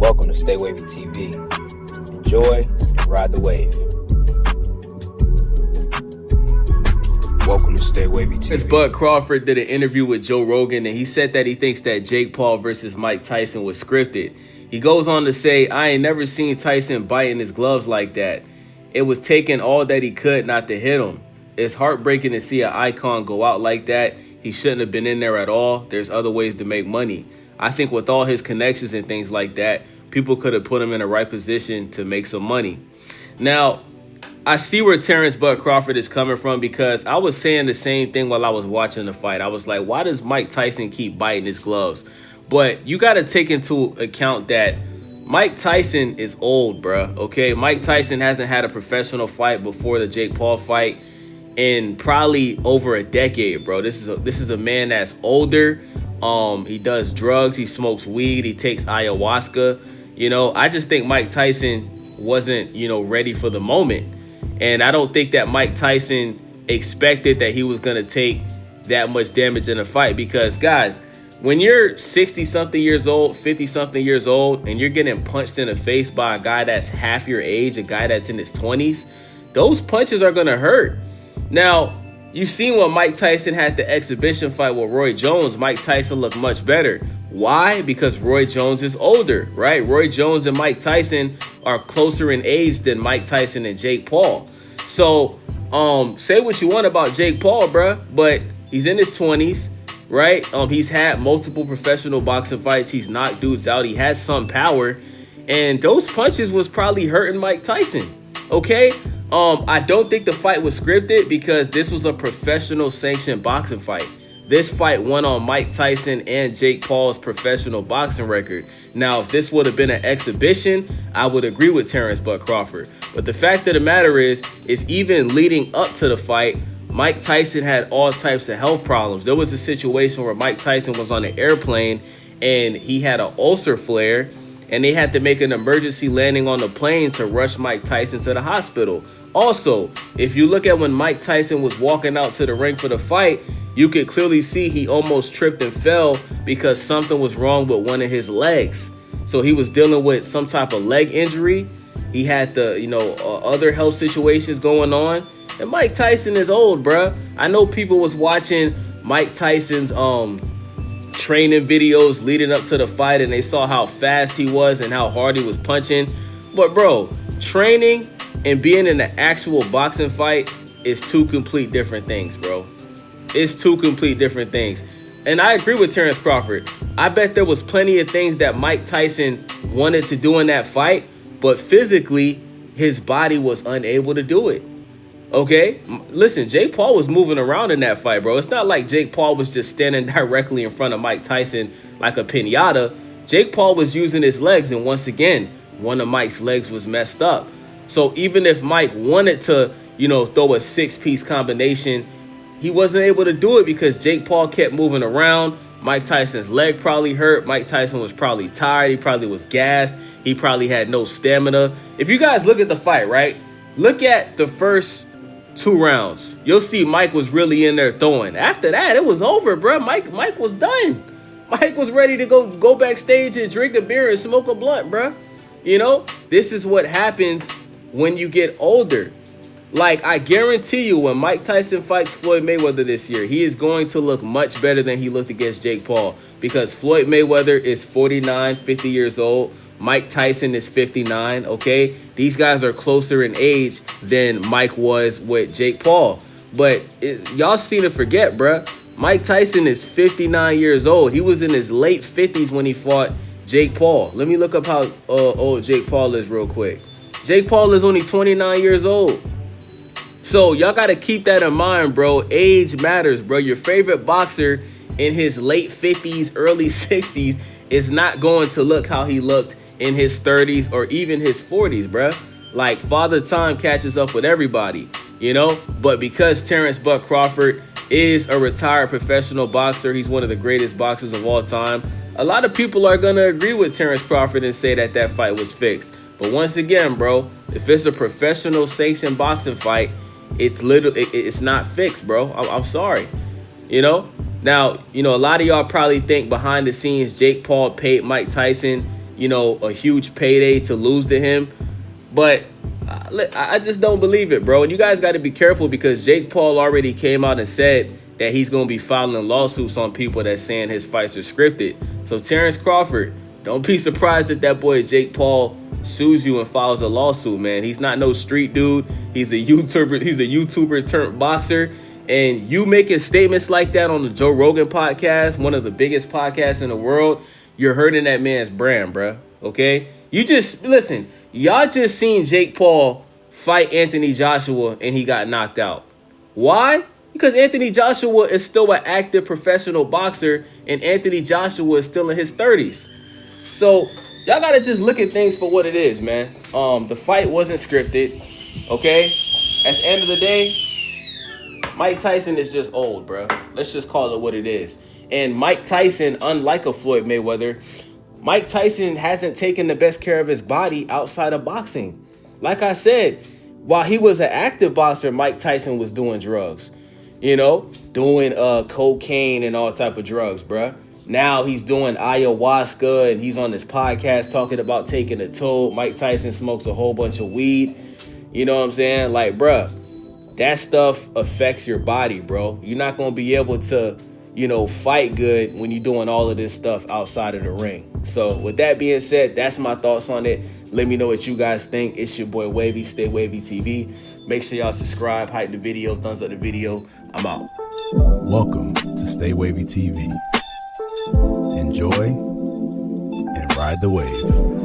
Welcome to Stay Wavy TV. Enjoy and ride the wave. Welcome to Stay Wavy TV. Bud Crawford did an interview with Joe Rogan, and he said that he thinks that Jake Paul versus Mike Tyson was scripted. He goes on to say, I ain't never seen Tyson biting his gloves like that. It was taking all that he could not to hit him. It's heartbreaking to see an icon go out like that. He shouldn't have been in there at all. There's other ways to make money. I think with all his connections and things like that, people could have put him in the right position to make some money. Now, I see where Terence Bud Crawford is coming from, because I was saying the same thing while I was watching the fight. I was like, why does Mike Tyson keep biting his gloves? But you got to take into account that Mike Tyson is old, bruh, okay? Mike Tyson hasn't had a professional fight before the Jake Paul fight in probably over a decade, bro. This is a man that's older. He does drugs, he smokes weed, he takes ayahuasca. You know, I just think Mike Tyson wasn't, ready for the moment. And I don't think that Mike Tyson expected that he was going to take that much damage in a fight, because, guys, when you're 60-something years old, 50-something years old, and you're getting punched in the face by a guy that's half your age, a guy that's in his 20s, those punches are going to hurt. Now, you've seen when Mike Tyson had the exhibition fight with Roy Jones, Mike Tyson looked much better. Why? Because Roy Jones is older, right? Roy Jones and Mike Tyson are closer in age than Mike Tyson and Jake Paul. So, say what you want about Jake Paul, bruh, but he's in his 20s, right? He's had multiple professional boxing fights. He's knocked dudes out. He has some power. And those punches was probably hurting Mike Tyson, okay? I don't think the fight was scripted, because this was a professional sanctioned boxing fight. This fight won on Mike Tyson and Jake Paul's professional boxing record. Now, if this would have been an exhibition, I would agree with Terence Bud Crawford. But the fact of the matter is even leading up to the fight, Mike Tyson had all types of health problems. There was a situation where Mike Tyson was on an airplane and he had an ulcer flare, and they had to make an emergency landing on the plane to rush Mike Tyson to the hospital. Also, if you look at when Mike Tyson was walking out to the ring for the fight, you could clearly see he almost tripped and fell because something was wrong with one of his legs. So he was dealing with some type of leg injury. He had the, other health situations going on. And Mike Tyson is old, bruh. I know people was watching Mike Tyson's training videos leading up to the fight, and they saw how fast he was and how hard he was punching. But bro, training and being in an actual boxing fight is two complete different things, bro. It's two complete different things. And I agree with Terence Crawford. I bet there was plenty of things that Mike Tyson wanted to do in that fight, but physically his body was unable to do it. Okay, listen, Jake Paul was moving around in that fight, bro. It's not like Jake Paul was just standing directly in front of Mike Tyson like a piñata. Jake Paul was using his legs, and once again, one of Mike's legs was messed up. So even if Mike wanted to, throw a six-piece combination, he wasn't able to do it because Jake Paul kept moving around. Mike Tyson's leg probably hurt. Mike Tyson was probably tired. He probably was gassed. He probably had no stamina. If you guys look at the fight, right? Look at the first 2 rounds. You'll see Mike was really in there throwing. After that, it was over, bro. Mike was done. Mike was ready to go backstage and drink a beer and smoke a blunt, bro. This is what happens when you get older. Like, I guarantee you, when Mike Tyson fights Floyd Mayweather this year, he is going to look much better than he looked against Jake Paul, because Floyd Mayweather is 49, 50 years old. Mike Tyson is 59, okay? These guys are closer in age than Mike was with Jake Paul. But y'all seem to forget, bruh. Mike Tyson is 59 years old. He was in his late 50s when he fought Jake Paul. Let me look up how old Jake Paul is real quick. Jake Paul is only 29 years old. So y'all got to keep that in mind, bro. Age matters, bro. Your favorite boxer in his late 50s, early 60s is not going to look how he looked in his 30s or even his 40s, bruh. Like, Father Time catches up with everybody, But because Terence Bud Crawford is a retired professional boxer, he's one of the greatest boxers of all time, a lot of people are going to agree with Terence Crawford and say that that fight was fixed. But once again, bro, if it's a professional sanctioned boxing fight, it's not fixed, bro. I'm sorry. Now, a lot of y'all probably think behind the scenes Jake Paul paid Mike Tyson a huge payday to lose to him. But I just don't believe it, bro. And you guys got to be careful because Jake Paul already came out and said that he's going to be filing lawsuits on people that's saying his fights are scripted. So Terence Crawford, don't be surprised if that boy Jake Paul sues you and files a lawsuit, man. He's not no street dude. He's a YouTuber. He's a YouTuber turned boxer. And you making statements like that on the Joe Rogan podcast, one of the biggest podcasts in the world, you're hurting that man's brand, bro. Okay? You just, listen, y'all just seen Jake Paul fight Anthony Joshua and he got knocked out. Why? Because Anthony Joshua is still an active professional boxer and Anthony Joshua is still in his 30s. So y'all got to just look at things for what it is, man. The fight wasn't scripted, okay? At the end of the day, Mike Tyson is just old, bro. Let's just call it what it is. And Mike Tyson, unlike a Floyd Mayweather, Mike Tyson hasn't taken the best care of his body outside of boxing. Like I said, while he was an active boxer, Mike Tyson was doing drugs. Doing cocaine and all type of drugs, bruh. Now he's doing ayahuasca and he's on this podcast talking about taking a toll. Mike Tyson smokes a whole bunch of weed. You know what I'm saying? Like, bruh, that stuff affects your body, bro. You're not going to be able to, fight good when you're doing all of this stuff outside of the ring. So with that being said, that's my thoughts on it. Let me know what you guys think. It's your boy Wavy, Stay Wavy TV. Make sure y'all subscribe, hype the video, thumbs up the video. I'm out. Welcome to Stay Wavy TV. Enjoy and ride the wave.